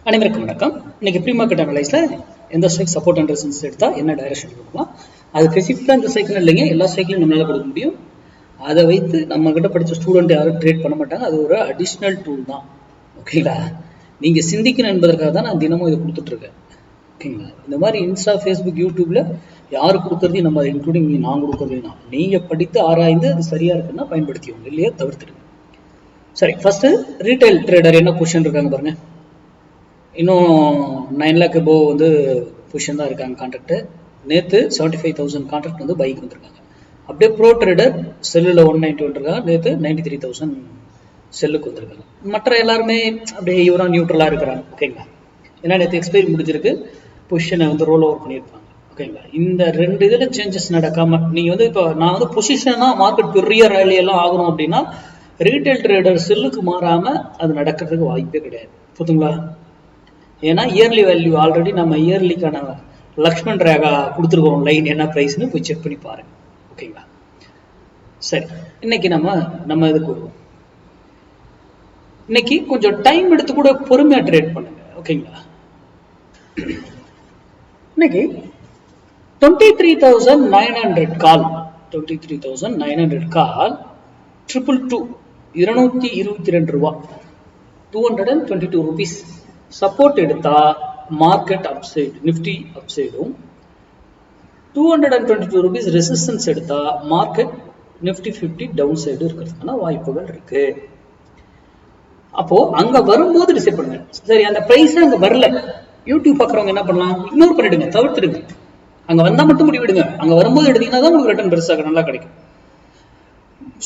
அனைவருக்கும் வணக்கம். இன்னைக்கு ப்ரீ மார்க்கெட் அனலைஸ்ல எந்த ஸ்ட்ரைக் சப்போர்ட் அண்ட் ரெசிஸ்டன்ஸ் எடுத்தா என்ன டைரக்ஷன் கொடுக்கலாம், அது ஸ்பெசிஃபிக்கா இந்த சைக்கிள் இல்லைங்க, எல்லா சைக்கிளும் நம்மளால கொடுக்க முடியும். அதை வைத்து நம்ம கிட்ட படிச்ச ஸ்டூடெண்ட் யாரும் ட்ரேட் பண்ண மாட்டாங்க. அது ஒரு அடிஷ்னல் டூல் தான். ஓகேங்களா? நீங்க சிந்திக்கணும் என்பதற்காக தான் நான் தினமும் இதை கொடுத்துட்டு இருக்கேன். ஓகேங்களா? இந்த மாதிரி இன்ஸ்டா, ஃபேஸ்புக், யூடியூப்ல யாரு கொடுக்கறதையும் நம்ம இன்க்ளூடிங் நான் கொடுக்கறதையும் தான் நீங்க படித்து ஆராய்ந்து அது சரியா இருக்குன்னா பயன்படுத்திக்கோங்க, இல்லையா தவிர்த்துடுங்க. சரி, ஃபர்ஸ்ட் ரீட்டைல் ட்ரேடர் என்ன பொசிஷன் இருக்காங்க பாருங்க. இன்னும் 9 lakh above வந்து பொசிஷன் தான் இருக்காங்க. கான்ட்ராக்ட் நேற்று 75,000 கான்ட்ராக்ட் வந்து பைக் வந்திருக்காங்க. அப்படியே ப்ரோ ட்ரேடர் செல்லில் 190 வந்துருக்காங்க. நேற்று 93,000 செல்லுக்கு வந்திருக்காங்க. மற்ற எல்லாருமே அப்படியே இவரா நியூட்ரலாக இருக்கிறாங்க. ஓகேங்களா? ஏன்னா நேற்று எக்ஸ்பைரி முடிஞ்சிருக்கு, பொசிஷனை வந்து ரோல் ஓவர் பண்ணியிருப்பாங்க. ஓகேங்களா? இந்த ரெண்டு இதில் சேஞ்சஸ் நடக்காம நீங்கள் வந்து இப்போ நான் வந்து பொசிஷனா மார்க்கெட் பெரிய ரேலி எல்லாம் ஆகணும் அப்படின்னா ரீட்டைல் ட்ரேடர் செல்லுக்கு மாறாம அது நடக்கிறதுக்கு வாய்ப்பே கிடையாது. புரியுதுங்களா? ஏன்னா இயர்லி வேல்யூ ஆல்ரெடி நம்ம இயர்லிக்கான லக்ஷ்மண் ரேகா கொடுத்துருக்கோம். லைன் என்ன ப்ரைஸ்னு போய் செக் பண்ணி பாருங்க. ஓகேங்களா? சரி, இன்னைக்கு நம்ம இதுக்கு வருவோம். இன்னைக்கு கொஞ்சம் டைம் எடுத்து கூட பொறுமையா ட்ரேட் பண்ணுங்க. ஓகேங்களா? இன்னைக்கு 23,900 கால் 23,900 கால் 222 ரூபா 222 rupees சப்போர்ட் எடுத்தா மார்க்கெட் அப்சைடு, நிஃப்டி அப்சைடும், 222 rupees ரெசிஸ்டன்ஸ் எடுத்தா மார்க்கெட் நிஃப்டி 50 டவுன் சைடு இருக்கிறதுக்கான வாய்ப்புகள் இருக்கு. அப்போ அங்க வரும்போது டிசைட் பண்ணுங்க. சரி, அந்த பிரைஸ் அங்க வரல, யூடியூப் பாக்குறவங்க என்ன பண்ணலாம், இக்னோர் பண்ணிடுங்க, தவிர்த்துடுங்க. அங்க வந்தா மட்டும் முடிவிடுங்க. அங்க வரும்போது எடுத்தீங்கன்னா தான் உங்களுக்கு ரிட்டர்ன் பெருசாக நல்லா கிடைக்கும்.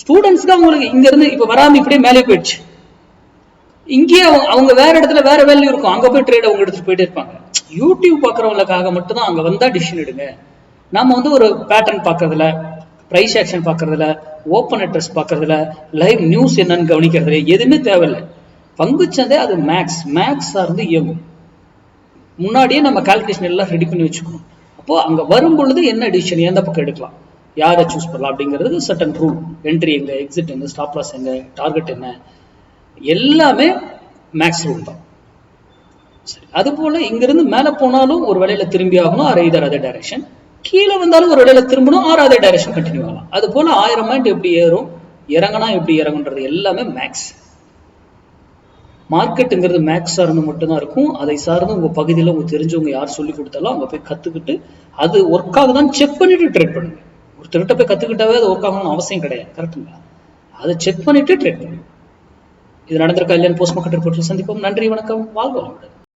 ஸ்டூடெண்ட்ஸ்க்கு அவங்களுக்கு இங்க இருந்து இப்ப வராம இப்படியே மேலே போயிடுச்சு, இங்கேயே அவங்க வேற இடத்துல வேற வேல்யூ இருக்கும், அங்க போய் ட்ரேட் அவங்க எடுத்துட்டு போயிட்டே இருப்பாங்க. யூடியூப் பாக்குறவங்களுக்காக மட்டும் தான் அங்க வந்தா டிசிஷன் எடுங்க. நாம வந்து ஒரு பேட்டர்ன் பாக்குறதுல, பிரைஸ் ஆக்ஷன் பாக்குறதுல, ஓப்பன் அட்ரஸ் பாக்குறதுல, லைவ் நியூஸ் என்னன்னு கவனிக்கிறதுல எதுவுமே தேவையில்லை. பங்குச்சந்தை அது மேக்ஸ் சார்ந்து இயங்கும். முன்னாடியே நம்ம கால்குலேஷன் எல்லாம் ரெடி பண்ணி வச்சுக்கணும். அப்போ அங்க வரும் பொழுது என்ன டிசிஷன், எந்த பக்கம் எடுக்கலாம், யாரை சூஸ் பண்ணலாம் அப்படிங்கிறது சர்டன் ரூல். என்ட்ரி எங்க, எக்ஸிட் எங்க, ஸ்டாப் லாஸ் எங்க, டார்கெட் என்ன, எல்லாமே மேக்ஸ் ரூல் தான். சரி, அது போல இங்கிருந்து மேல போனாலும் ஒரு வேலையில திரும்பி ஆகணும், ஆர் இதர் அதர் டைரக்ஷன். கீழே வந்தாலும் ஒரு வேலையில திரும்பணும், ஆர் அதர் டைரக்ஷன் கண்டினியூ ஆகலாம். அது போல 1000 பாயிண்ட் எப்படி ஏறும், இறங்கினா எப்படி இறங்குன்றது எல்லாமே மேக்ஸ். மார்க்கெட்டுங்கிறது மேக்ஸ் சார்ந்து மட்டும்தான் இருக்கும். அதை சார்ந்து உங்க பகுதியில் உங்க தெரிஞ்சவங்க யார் சொல்லி கொடுத்தாலும் அங்க போய் கத்துக்கிட்டு அது ஒர்க் ஆகுதான்னு செக் பண்ணிட்டு ட்ரேட் பண்ணுங்க. ஒரு திருட்ட போய் கத்துக்கிட்டாவே அது ஒர்க் ஆகணும்னு அவசியம் கிடையாது. கரெக்டுங்களா? அதை செக் பண்ணிட்டு ட்ரேட் பண்ணுங்க. இது நடந்திருக்கா இல்லையான்னு போஸ்ட் மார்க்கெட் ரிப்போர்ட்ல சந்திப்போம். நன்றி, வணக்கம், வாழ்க வளமுடன்.